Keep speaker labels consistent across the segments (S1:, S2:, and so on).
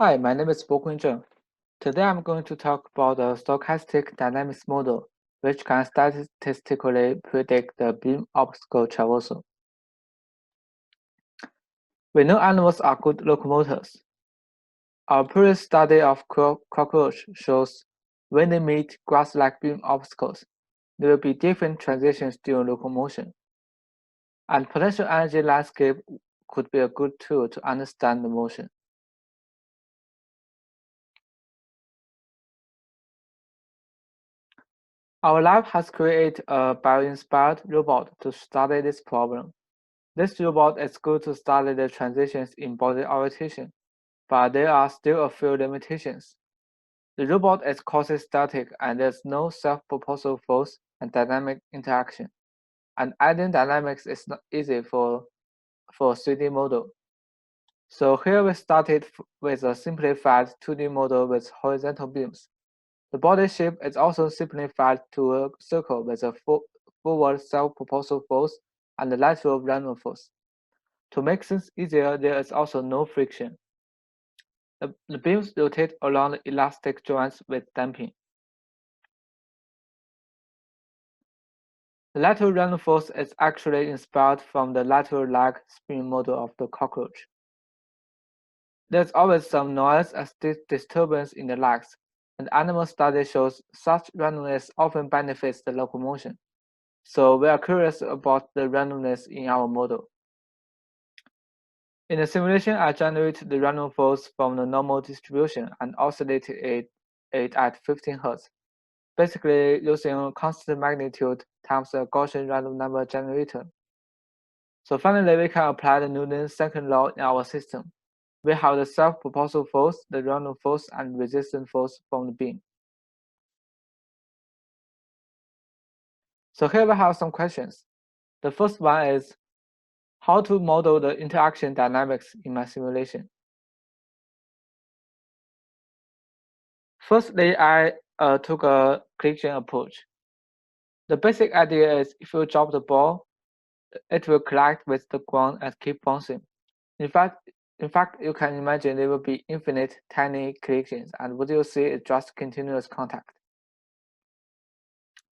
S1: Hi, my name is Bokwin Zheng. Today I'm going to talk about the stochastic dynamics model, which can statistically predict the beam obstacle traversal. We know animals are good locomotors. Our previous study of cockroach shows when they meet grass-like beam obstacles, there will be different transitions during locomotion. And potential energy landscape could be a good tool to understand the motion. Our lab has created a bio-inspired robot to study this problem. This robot is good to study the transitions in body orientation, but there are still a few limitations. The robot is quasi-static and there's no self-propulsive force and dynamic interaction. And adding dynamics is not easy for a 3D model. So here we started with a simplified 2D model with horizontal beams. The body shape is also simplified to a circle with a forward self-propulsive force and a lateral random force. To make things easier, there is also no friction. The beams rotate along the elastic joints with damping. The lateral random force is actually inspired from the lateral lag spin model of the cockroach. There's always some noise and disturbance in the legs, and animal study shows such randomness often benefits the locomotion. So we are curious about the randomness in our model. In the simulation, I generated the random force from the normal distribution and oscillated it at 15 Hz, basically using a constant magnitude times a Gaussian random number generator. So finally, we can apply the Newton's second law in our system. We have the self-propulsive force, the random force, and resistance force from the beam. So here we have some questions. The first one is how to model the interaction dynamics in my simulation. Firstly, I took a collision approach. The basic idea is if you drop the ball, it will collide with the ground and keep bouncing. In fact, you can imagine there will be infinite tiny collisions, and what you see is just continuous contact.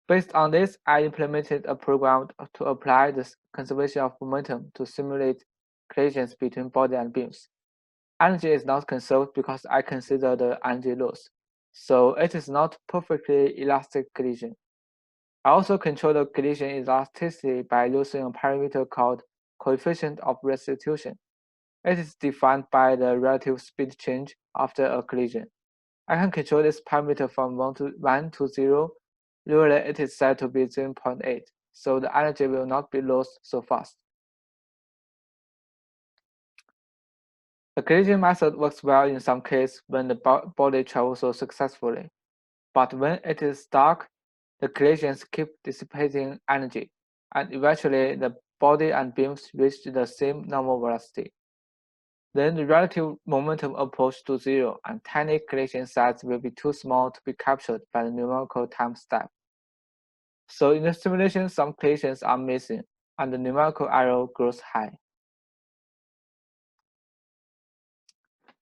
S1: Based on this, I implemented a program to apply the conservation of momentum to simulate collisions between body and beams. Energy is not conserved because I consider the energy loss, so it is not perfectly elastic collision. I also control the collision elasticity by using a parameter called coefficient of restitution. It is defined by the relative speed change after a collision. I can control this parameter from 1 to 0. Usually it is set to be 0.8, so the energy will not be lost so fast. The collision method works well in some cases when the body travels so successfully, but when it is stuck, the collisions keep dissipating energy, and eventually the body and beams reach the same normal velocity. Then the relative momentum approaches to zero, and tiny collision size will be too small to be captured by the numerical time step. So in the simulation, some collisions are missing, and the numerical error grows high.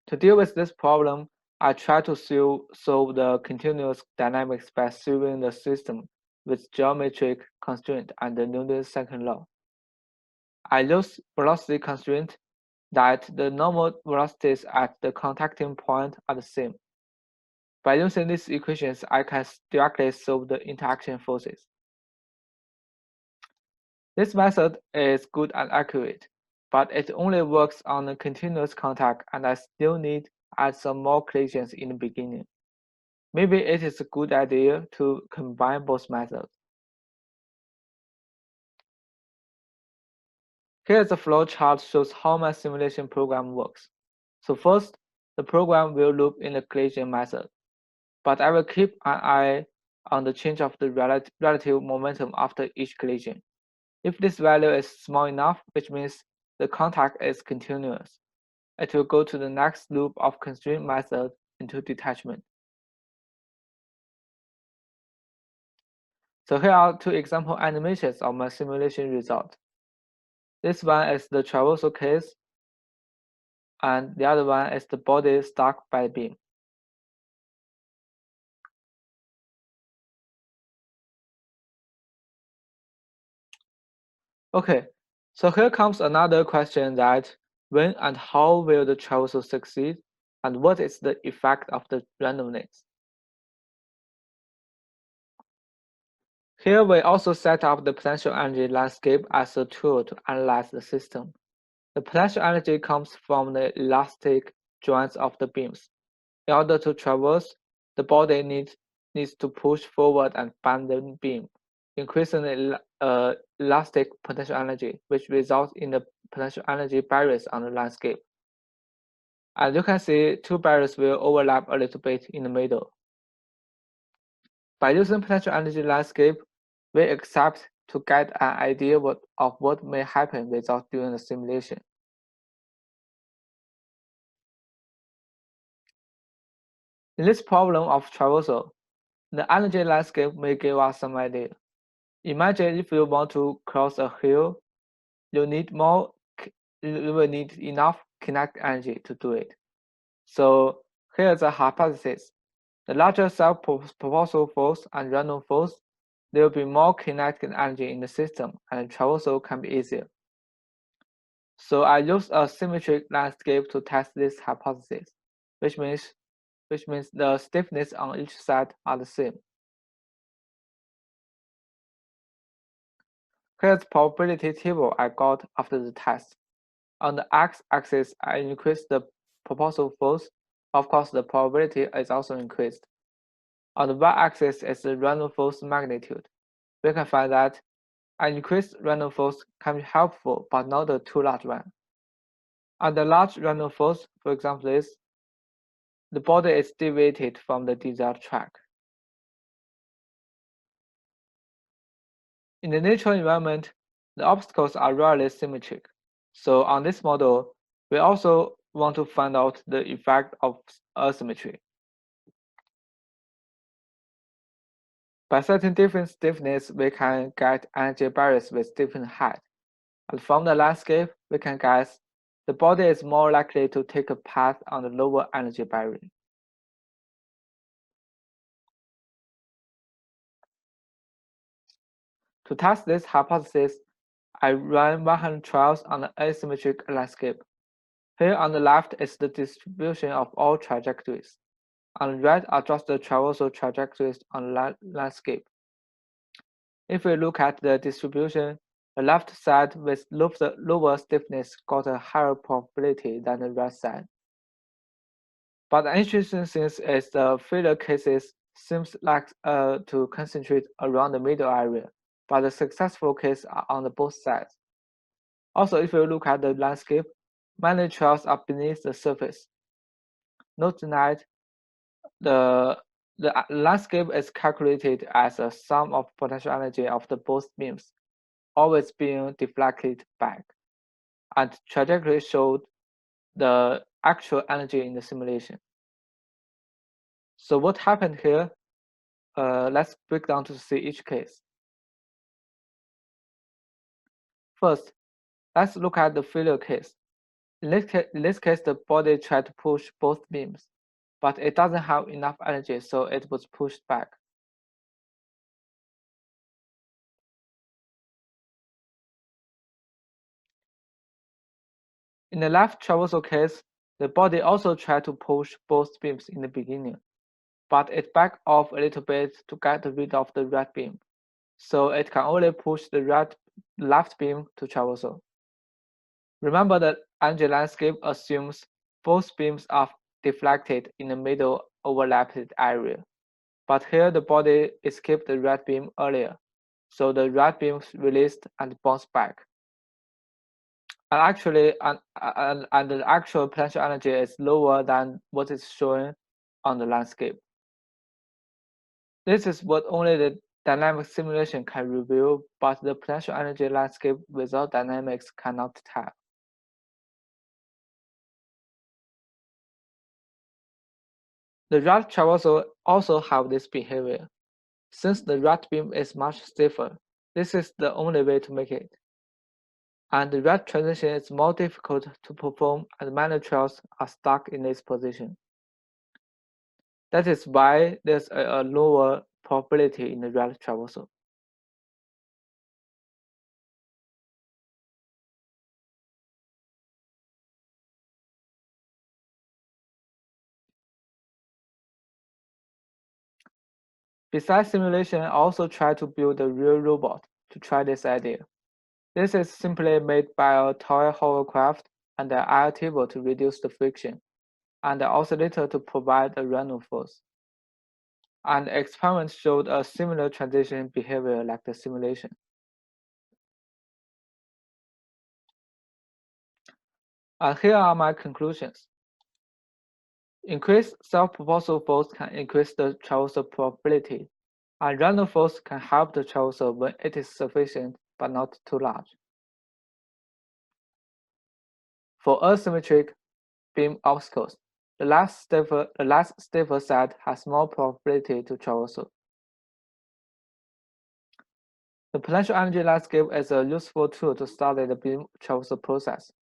S1: To deal with this problem, I try to solve the continuous dynamics by solving the system with geometric constraint and the Newton's second law. I use velocity constraint that the normal velocities at the contacting point are the same. By using these equations, I can directly solve the interaction forces. This method is good and accurate, but it only works on a continuous contact, and I still need to add some more collisions in the beginning. Maybe it is a good idea to combine both methods. Here's a flowchart shows how my simulation program works. So first, the program will loop in the collision method, but I will keep an eye on the change of the relative momentum after each collision. If this value is small enough, which means the contact is continuous, it will go to the next loop of constraint method into detachment. So here are two example animations of my simulation result. This one is the traversal case. and the other one is the body stuck by the beam. Okay, so here comes another question that when and how will the traversal succeed, and what is the effect of the randomness? Here we also set up the potential energy landscape as a tool to analyze the system. The potential energy comes from the elastic joints of the beams. In order to traverse, the body needs to push forward and bend the beam, increasing the elastic potential energy, which results in the potential energy barriers on the landscape. As you can see, two barriers will overlap a little bit in the middle. By using potential energy landscape, we accept to get an idea of what may happen without doing the simulation. In this problem of traversal, the energy landscape may give us some idea. Imagine if you want to cross a hill, you will need enough kinetic energy to do it. So here's a hypothesis. The larger self-propulsive force and random force, there will be more kinetic energy in the system, and traversal can be easier. So I used a symmetric landscape to test this hypothesis, which means the stiffness on each side are the same. Here's the probability table I got after the test. On the x-axis, I increased the propulsive force. Of course, the probability is also increased. On the y-axis is the random force magnitude. We can find that an increased random force can be helpful, but not a too large one. And the large random force, for example, is the body is deviated from the desired track. In the natural environment, the obstacles are rarely symmetric. So on this model, we also want to find out the effect of asymmetry. By setting different stiffness, we can get energy barriers with different height. And from the landscape, we can guess the body is more likely to take a path on the lower energy barrier. To test this hypothesis, I ran 100 trials on the asymmetric landscape. Here on the left is the distribution of all trajectories. On the right are just the traversal trajectories on the landscape. If we look at the distribution, the left side with lower stiffness got a higher probability than the right side. But the interesting thing is the failure cases seems like to concentrate around the middle area, but the successful cases are on the both sides. Also, if you look at the landscape, many trails are beneath the surface. Note that the landscape is calculated as a sum of potential energy of the both beams, always being deflected back, and trajectory showed the actual energy in the simulation. So what happened here? Let's break down to see each case. First, let's look at the failure case. In this case, the body tried to push both beams, but it doesn't have enough energy, so it was pushed back. In the left traversal case, the body also tried to push both beams in the beginning, but it backed off a little bit to get rid of the right beam, so it can only push the left beam to traversal. Remember that energy landscape assumes both beams are deflected in the middle overlapped area, but here the body escaped the right beam earlier, so the right beam released and bounced back. And actually, and the actual potential energy is lower than what is shown on the landscape. This is what only the dynamic simulation can reveal, but the potential energy landscape without dynamics cannot tell. The right traversal also have this behavior. Since the right beam is much stiffer, this is the only way to make it. And the red transition is more difficult to perform as many trails are stuck in this position. That is why there's a lower probability in the red traversal. Besides simulation, I also try to build a real robot to try this idea. This is simply made by a toy hovercraft and an air table to reduce the friction, and an oscillator to provide a random force. And the experiment showed a similar transition behavior like the simulation. And here are my conclusions. Increased self-propulsive force can increase the traversal probability, and random force can help the traversal when it is sufficient but not too large. For asymmetric beam obstacles, the less stiffer side has more probability to traversal. The potential energy landscape is a useful tool to study the beam traversal process,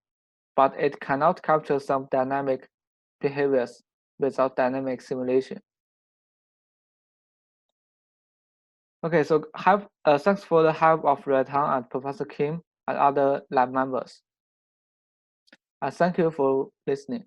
S1: but it cannot capture some dynamic behaviors without dynamic simulation. Okay, so thanks for the help of Retan and Professor Kim and other lab members. And thank you for listening.